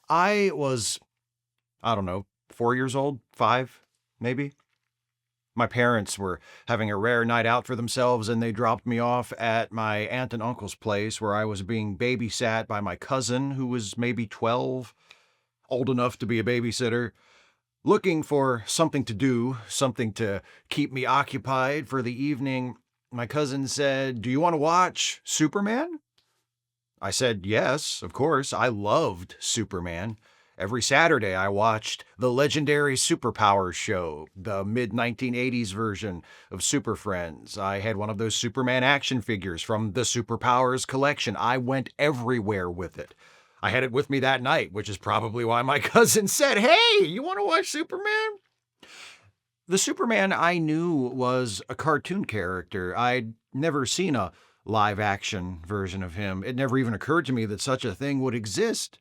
I was, I don't know, 4 years old, five, maybe. My parents were having a rare night out for themselves, and they dropped me off at my aunt and uncle's place where I was being babysat by my cousin, who was maybe 12, old enough to be a babysitter, looking for something to do, something to keep me occupied for the evening. My cousin said, "Do you want to watch Superman?" I said, "Yes, of course." I loved Superman. Every Saturday, I watched the legendary Superpowers show, the mid 1980s version of Super Friends. I had one of those Superman action figures from the Superpowers collection. I went everywhere with it. I had it with me that night, which is probably why my cousin said, "Hey, you want to watch Superman?" The Superman I knew was a cartoon character. I'd never seen a live action version of him. It never even occurred to me that such a thing would exist.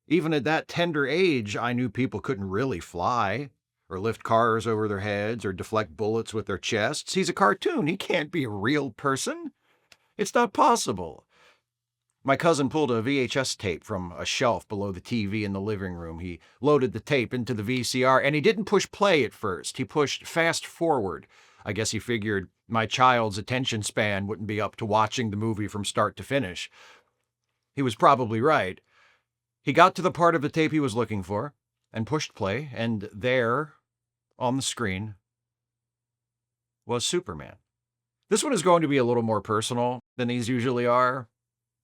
Even at that tender age, I knew people couldn't really fly, or lift cars over their heads, or deflect bullets with their chests. He's a cartoon. He can't be a real person. It's not possible. My cousin pulled a VHS tape from a shelf below the TV in the living room. He loaded the tape into the VCR, and he didn't push play at first. He pushed fast forward. I guess he figured my child's attention span wouldn't be up to watching the movie from start to finish. He was probably right. He got to the part of the tape he was looking for and pushed play, and there, on the screen, was Superman. This one is going to be a little more personal than these usually are.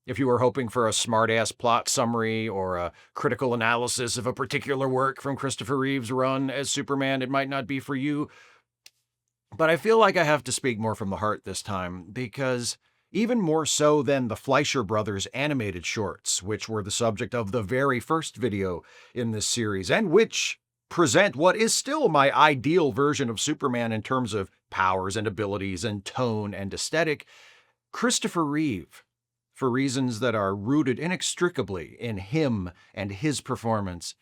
If you were hoping for a smart-ass plot summary or a critical analysis of a particular work from Christopher Reeve's run as Superman, it might not be for you. But I feel like I have to speak more from the heart this time, because even more so than the Fleischer Brothers animated shorts, which were the subject of the very first video in this series, and which present what is still my ideal version of Superman in terms of powers and abilities and tone and aesthetic, Christopher Reeve, for reasons that are rooted inextricably in him and his performance,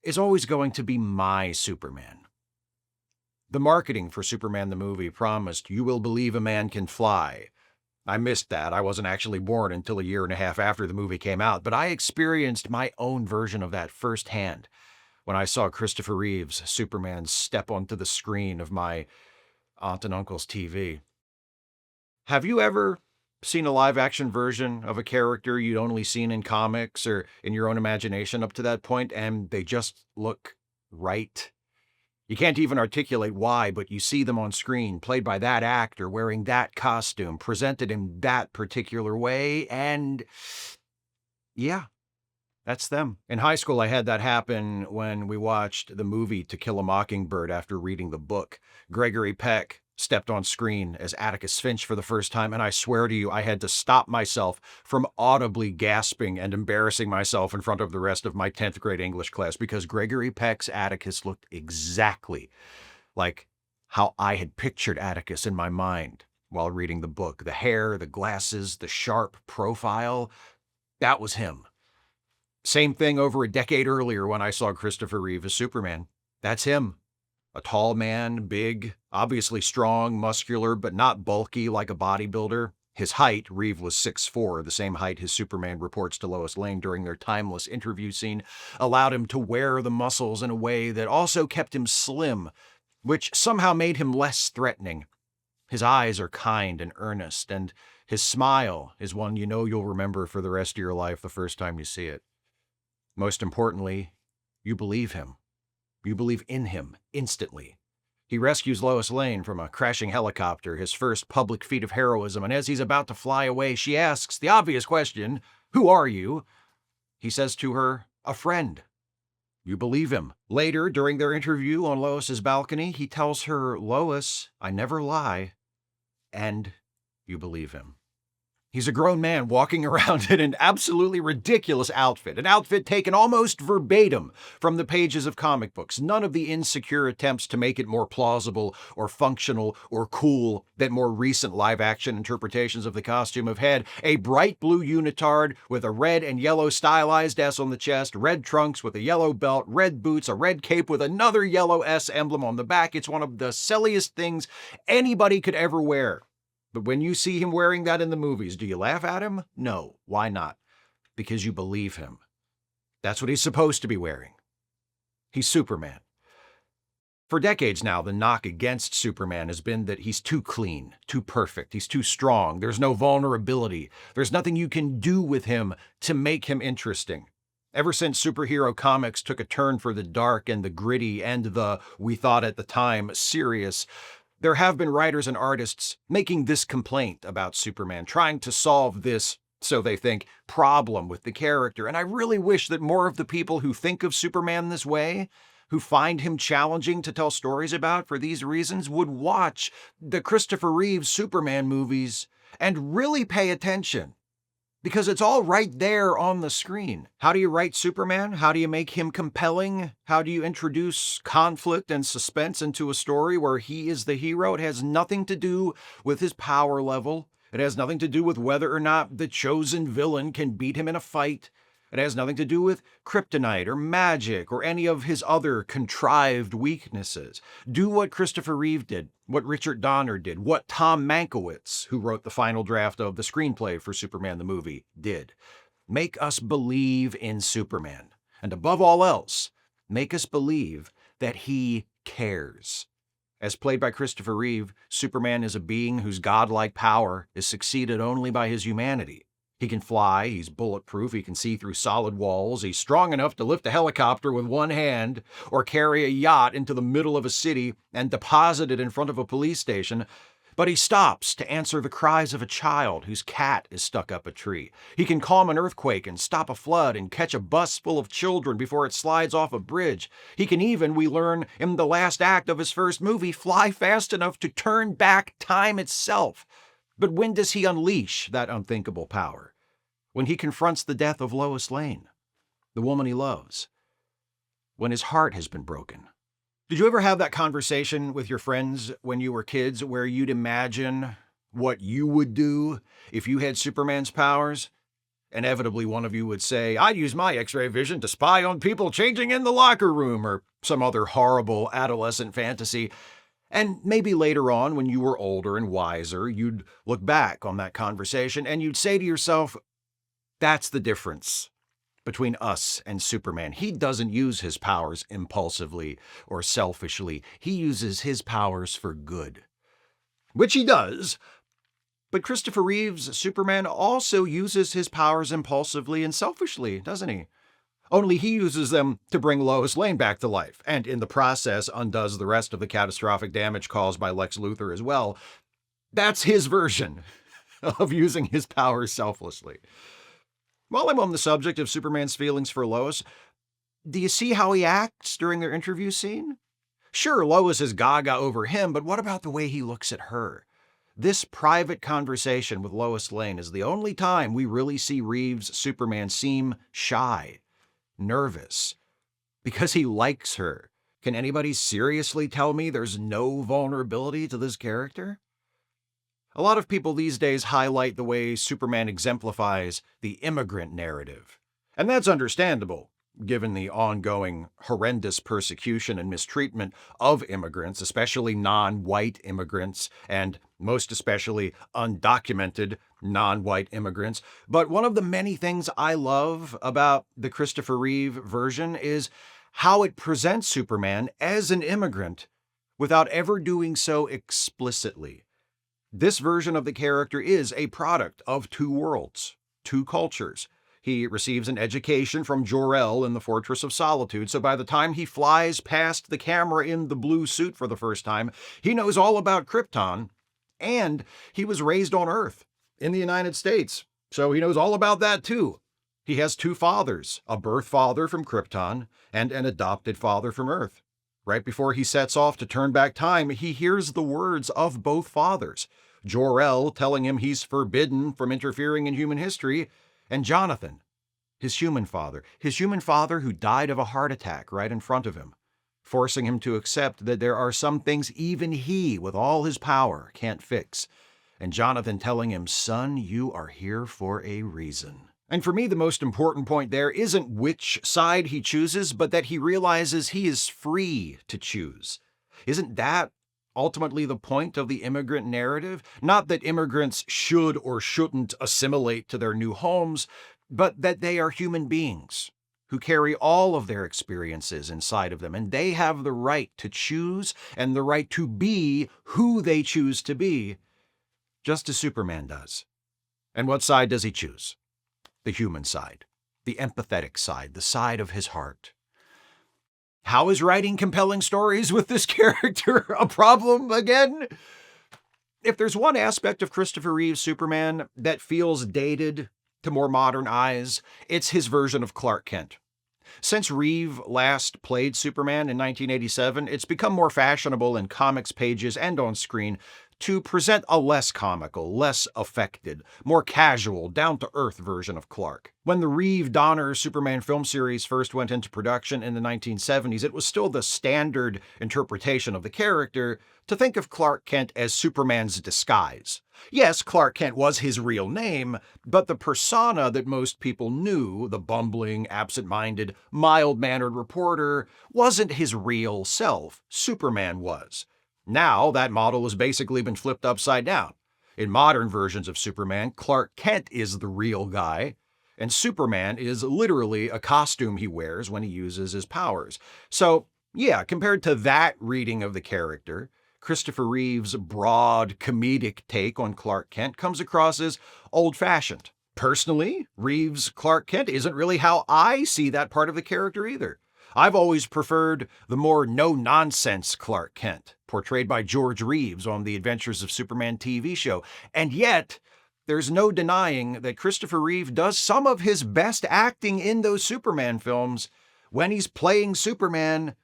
is always going to be my Superman. The marketing for Superman the movie promised, "You will believe a man can fly." I missed that. I wasn't actually born until a year and a half after the movie came out, but I experienced my own version of that firsthand when I saw Christopher Reeve's Superman step onto the screen of my aunt and uncle's TV. Have you ever seen a live-action version of a character you'd only seen in comics or in your own imagination up to that point, and they just look right? You can't even articulate why, but you see them on screen, played by that actor, wearing that costume, presented in that particular way, and yeah, that's them. In high school, I had that happen when we watched the movie To Kill a Mockingbird after reading the book. Gregory Peck stepped on screen as Atticus Finch for the first time, and I swear to you, I had to stop myself from audibly gasping and embarrassing myself in front of the rest of my 10th grade English class, because Gregory Peck's Atticus looked exactly like how I had pictured Atticus in my mind while reading the book. The hair, the glasses, the sharp profile, that was him. Same thing over a decade earlier when I saw Christopher Reeve as Superman. That's him. A tall man, big, obviously strong, muscular, but not bulky like a bodybuilder. His height, Reeve was 6'4", the same height his Superman reports to Lois Lane during their timeless interview scene, allowed him to wear the muscles in a way that also kept him slim, which somehow made him less threatening. His eyes are kind and earnest, and his smile is one you know you'll remember for the rest of your life the first time you see it. Most importantly, you believe him. You believe in him instantly. He rescues Lois Lane from a crashing helicopter, his first public feat of heroism, and as he's about to fly away, she asks the obvious question, "Who are you?" He says to her, "A friend." You believe him. Later, during their interview on Lois's balcony, he tells her, "Lois, I never lie," and you believe him. He's a grown man walking around in an absolutely ridiculous outfit, an outfit taken almost verbatim from the pages of comic books. None of the insecure attempts to make it more plausible or functional or cool that more recent live-action interpretations of the costume have had. A bright blue unitard with a red and yellow stylized S on the chest, red trunks with a yellow belt, red boots, a red cape with another yellow S emblem on the back. It's one of the silliest things anybody could ever wear. But when you see him wearing that in the movies, do you laugh at him? No. Why not? Because you believe him. That's what he's supposed to be wearing. He's Superman. For decades now, the knock against Superman has been that he's too clean, too perfect, he's too strong, there's no vulnerability, there's nothing you can do with him to make him interesting. Ever since superhero comics took a turn for the dark and the gritty and the, we thought at the time, serious, there have been writers and artists making this complaint about Superman, trying to solve this, so they think, problem with the character. And I really wish that more of the people who think of Superman this way, who find him challenging to tell stories about for these reasons, would watch the Christopher Reeve Superman movies and really pay attention. Because it's all right there on the screen. How do you write Superman? How do you make him compelling? How do you introduce conflict and suspense into a story where he is the hero? It has nothing to do with his power level. It has nothing to do with whether or not the chosen villain can beat him in a fight. It has nothing to do with kryptonite or magic or any of his other contrived weaknesses. Do what Christopher Reeve did, what Richard Donner did, what Tom Mankiewicz, who wrote the final draft of the screenplay for Superman the movie, did. Make us believe in Superman. And above all else, make us believe that he cares. As played by Christopher Reeve, Superman is a being whose godlike power is succeeded only by his humanity. He can fly, he's bulletproof, he can see through solid walls, he's strong enough to lift a helicopter with one hand or carry a yacht into the middle of a city and deposit it in front of a police station. But he stops to answer the cries of a child whose cat is stuck up a tree. He can calm an earthquake and stop a flood and catch a bus full of children before it slides off a bridge. He can even, we learn in the last act of his first movie, fly fast enough to turn back time itself. But when does he unleash that unthinkable power? When he confronts the death of Lois Lane, the woman he loves. When his heart has been broken. Did you ever have that conversation with your friends when you were kids where you'd imagine what you would do if you had Superman's powers? Inevitably, one of you would say, I'd use my X-ray vision to spy on people changing in the locker room, or some other horrible adolescent fantasy. And maybe later on, when you were older and wiser, you'd look back on that conversation and you'd say to yourself, that's the difference between us and Superman. He doesn't use his powers impulsively or selfishly. He uses his powers for good. Which he does. But Christopher Reeve's Superman also uses his powers impulsively and selfishly, doesn't he? Only he uses them to bring Lois Lane back to life, and in the process undoes the rest of the catastrophic damage caused by Lex Luthor as well. That's his version of using his powers selflessly. While I'm on the subject of Superman's feelings for Lois, do you see how he acts during their interview scene? Sure, Lois is gaga over him, but what about the way he looks at her? This private conversation with Lois Lane is the only time we really see Reeve's Superman seem shy, nervous, because he likes her. Can anybody seriously tell me there's no vulnerability to this character? A lot of people these days highlight the way Superman exemplifies the immigrant narrative. And that's understandable, given the ongoing horrendous persecution and mistreatment of immigrants, especially non-white immigrants, and most especially undocumented non-white immigrants. But one of the many things I love about the Christopher Reeve version is how it presents Superman as an immigrant without ever doing so explicitly. This version of the character is a product of two worlds, two cultures. He receives an education from Jor-El in the Fortress of Solitude, so by the time he flies past the camera in the blue suit for the first time, he knows all about Krypton, and he was raised on Earth in the United States, so he knows all about that too. He has two fathers, a birth father from Krypton and an adopted father from Earth. Right before he sets off to turn back time, he hears the words of both fathers. Jor-El telling him he's forbidden from interfering in human history, and Jonathan, his human father who died of a heart attack right in front of him, forcing him to accept that there are some things even he, with all his power, can't fix. And Jonathan telling him, son, you are here for a reason. And for me, the most important point there isn't which side he chooses, but that he realizes he is free to choose. Isn't that ultimately the point of the immigrant narrative? Not that immigrants should or shouldn't assimilate to their new homes, but that they are human beings who carry all of their experiences inside of them, and they have the right to choose and the right to be who they choose to be, just as Superman does. And what side does he choose? The human side, the empathetic side, the side of his heart. How is writing compelling stories with this character a problem again? If there's one aspect of Christopher Reeve's Superman that feels dated to more modern eyes, it's his version of Clark Kent. Since Reeve last played Superman in 1987, it's become more fashionable in comics pages and on screen to present a less comical, less affected, more casual, down-to-earth version of Clark. When the Reeve-Donner Superman film series first went into production in the 1970s, it was still the standard interpretation of the character to think of Clark Kent as Superman's disguise. Yes, Clark Kent was his real name, but the persona that most people knew, the bumbling, absent-minded, mild-mannered reporter, wasn't his real self. Superman was. Now, that model has basically been flipped upside down. In modern versions of Superman, Clark Kent is the real guy, and Superman is literally a costume he wears when he uses his powers. So, yeah, compared to that reading of the character, Christopher Reeve's broad, comedic take on Clark Kent comes across as old-fashioned. Personally, Reeve's Clark Kent isn't really how I see that part of the character either. I've always preferred the more no-nonsense Clark Kent, portrayed by George Reeves on the Adventures of Superman TV show. And yet, there's no denying that Christopher Reeve does some of his best acting in those Superman films when he's playing Superman,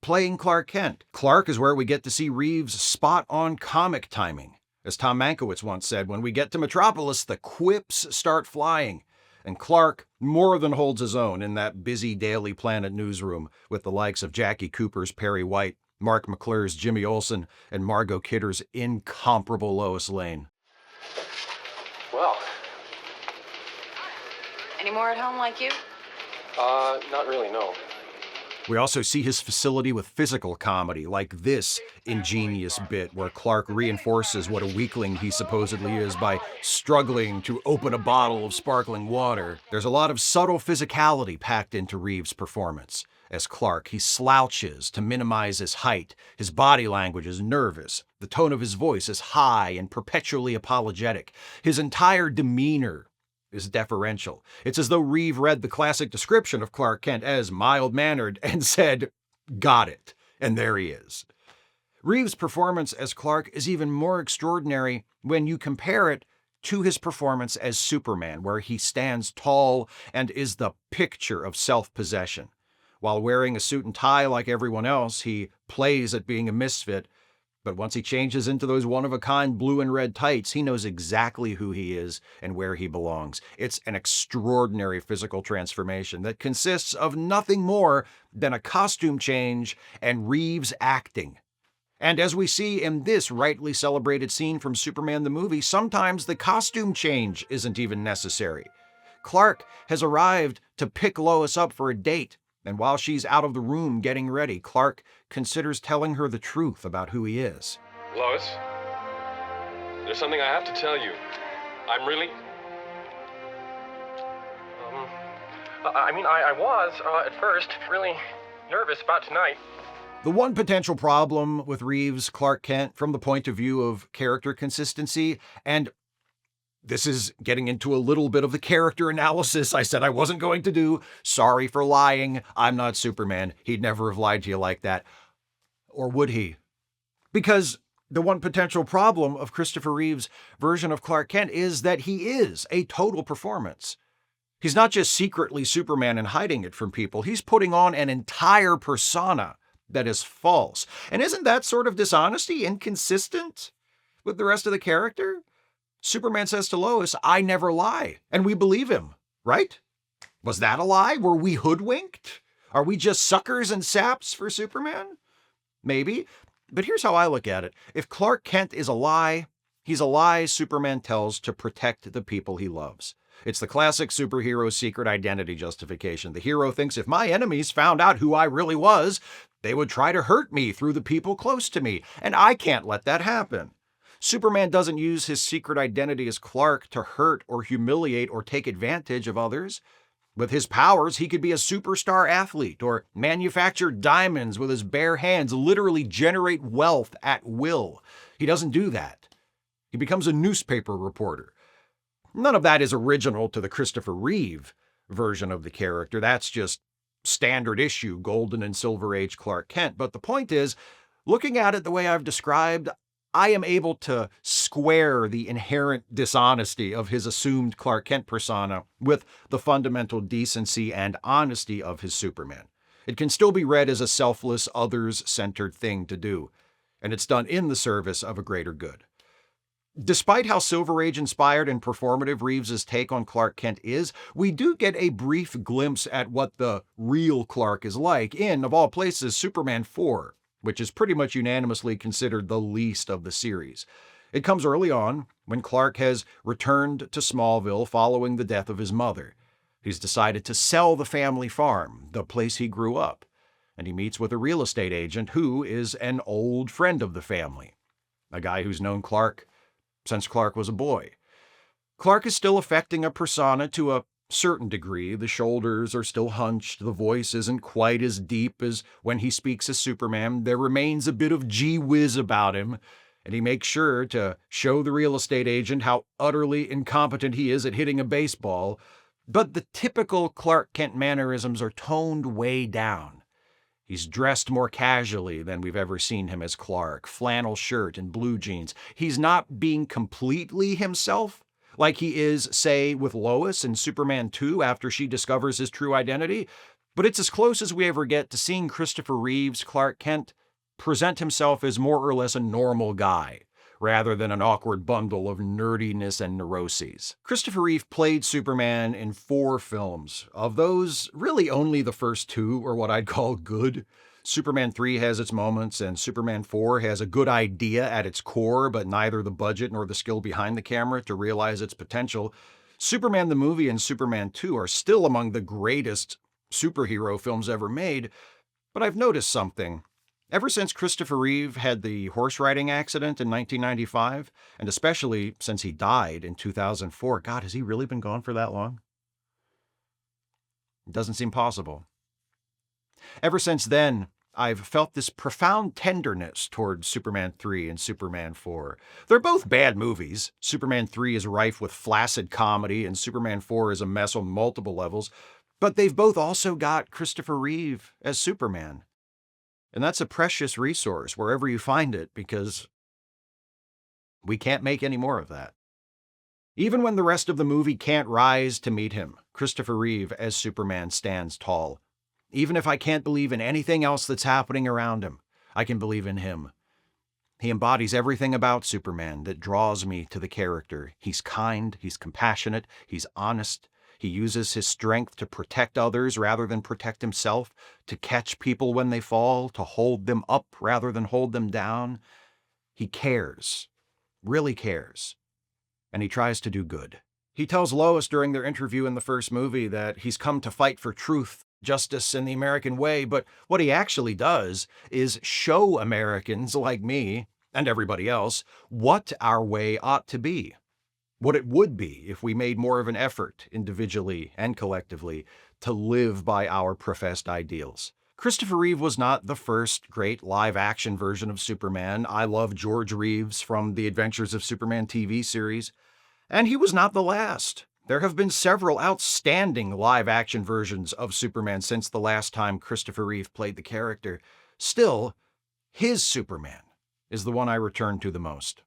playing Clark Kent. Clark is where we get to see Reeves' spot-on comic timing. As Tom Mankiewicz once said, when we get to Metropolis, the quips start flying. And Clark more than holds his own in that busy Daily Planet newsroom with the likes of Jackie Cooper's Perry White, Mark McClure's Jimmy Olsen, and Margot Kidder's incomparable Lois Lane. Well. Any more at home like you? Not really, no. We also see his facility with physical comedy, like this ingenious bit where Clark reinforces what a weakling he supposedly is by struggling to open a bottle of sparkling water. There's a lot of subtle physicality packed into Reeve's performance. As Clark, he slouches to minimize his height. His body language is nervous. The tone of his voice is high and perpetually apologetic. His entire demeanor is deferential. It's as though Reeve read the classic description of Clark Kent as mild-mannered and said, "Got it." And there he is. Reeve's performance as Clark is even more extraordinary when you compare it to his performance as Superman, where he stands tall and is the picture of self-possession. While wearing a suit and tie like everyone else, he plays at being a misfit. But once he changes into those one-of-a-kind blue and red tights, he knows exactly who he is and where he belongs. It's an extraordinary physical transformation that consists of nothing more than a costume change and Reeves acting. And as we see in this rightly celebrated scene from Superman the movie, sometimes the costume change isn't even necessary. Clark has arrived to pick Lois up for a date, and while she's out of the room getting ready, Clark considers telling her the truth about who he is. Lois, there's something I have to tell you. I'm really... I was, at first, really nervous about tonight. The one potential problem with Reeve's Clark Kent from the point of view of character consistency, and this is getting into a little bit of the character analysis I said I wasn't going to do. Sorry for lying. I'm not Superman. He'd never have lied to you like that. Or would he? Because the one potential problem of Christopher Reeve's version of Clark Kent is that he is a total performance. He's not just secretly Superman and hiding it from people. He's putting on an entire persona that is false. And isn't that sort of dishonesty inconsistent with the rest of the character? Superman says to Lois, "I never lie," and we believe him, right? Was that a lie? Were we hoodwinked? Are we just suckers and saps for Superman? Maybe, but here's how I look at it. If Clark Kent is a lie, he's a lie Superman tells to protect the people he loves. It's the classic superhero secret identity justification. The hero thinks if my enemies found out who I really was, they would try to hurt me through the people close to me, and I can't let that happen. Superman doesn't use his secret identity as Clark to hurt or humiliate or take advantage of others. With his powers, he could be a superstar athlete or manufacture diamonds with his bare hands, literally generate wealth at will. He doesn't do that. He becomes a newspaper reporter. None of that is original to the Christopher Reeve version of the character. That's just standard issue Golden and Silver Age Clark Kent. But the point is, looking at it the way I've described, I am able to square the inherent dishonesty of his assumed Clark Kent persona with the fundamental decency and honesty of his Superman. It can still be read as a selfless, others-centered thing to do, and it's done in the service of a greater good. Despite how Silver Age-inspired and performative Reeves' take on Clark Kent is, we do get a brief glimpse at what the real Clark is like in, of all places, Superman 4, which is pretty much unanimously considered the least of the series. It comes early on, when Clark has returned to Smallville following the death of his mother. He's decided to sell the family farm, the place he grew up, and he meets with a real estate agent who is an old friend of the family, a guy who's known Clark since Clark was a boy. Clark is still affecting a persona to a certain degree. The shoulders are still hunched, the voice isn't quite as deep as when he speaks as Superman. There remains a bit of gee whiz about him, and he makes sure to show the real estate agent how utterly incompetent he is at hitting a baseball. But the typical Clark Kent mannerisms are toned way down. He's dressed more casually than we've ever seen him as Clark, flannel shirt and blue jeans. He's not being completely himself, like he is, say, with Lois in Superman 2 after she discovers his true identity, but it's as close as we ever get to seeing Christopher Reeve's Clark Kent present himself as more or less a normal guy, rather than an awkward bundle of nerdiness and neuroses. Christopher Reeve played Superman in 4 films. Of those, really only the first 2 are what I'd call good. Superman 3 has its moments, and Superman 4 has a good idea at its core, but neither the budget nor the skill behind the camera to realize its potential. Superman the movie and Superman 2 are still among the greatest superhero films ever made, but I've noticed something. Ever since Christopher Reeve had the horse riding accident in 1995, and especially since he died in 2004, God, has he really been gone for that long? It doesn't seem possible. Ever since then, I've felt this profound tenderness toward Superman 3 and Superman 4. They're both bad movies. Superman 3 is rife with flaccid comedy, and Superman 4 is a mess on multiple levels, but they've both also got Christopher Reeve as Superman. And that's a precious resource wherever you find it, because we can't make any more of that. Even when the rest of the movie can't rise to meet him, Christopher Reeve as Superman stands tall. Even if I can't believe in anything else that's happening around him, I can believe in him. He embodies everything about Superman that draws me to the character. He's kind, he's compassionate, he's honest. He uses his strength to protect others rather than protect himself, to catch people when they fall, to hold them up rather than hold them down. He cares, really cares, and he tries to do good. He tells Lois during their interview in the first movie that he's come to fight for truth, justice, and the American way, but what he actually does is show Americans like me and everybody else what our way ought to be. What it would be if we made more of an effort, individually and collectively, to live by our professed ideals. Christopher Reeve was not the first great live-action version of Superman. I love George Reeves from the Adventures of Superman TV series. And he was not the last. There have been several outstanding live-action versions of Superman since the last time Christopher Reeve played the character. Still, his Superman is the one I return to the most.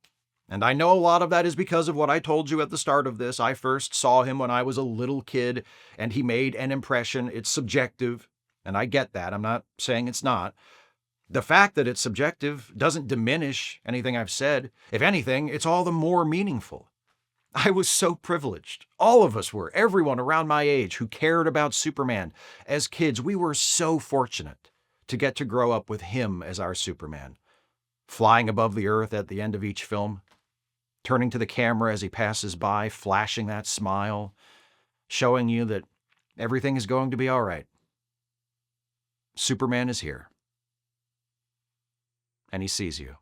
And I know a lot of that is because of what I told you at the start of this. I first saw him when I was a little kid, and he made an impression. It's subjective, and I get that. I'm not saying it's not. The fact that it's subjective doesn't diminish anything I've said. If anything, it's all the more meaningful. I was so privileged. All of us were. Everyone around my age who cared about Superman. As kids, we were so fortunate to get to grow up with him as our Superman. Flying above the earth at the end of each film, turning to the camera as he passes by, flashing that smile, showing you that everything is going to be all right. Superman is here, and he sees you.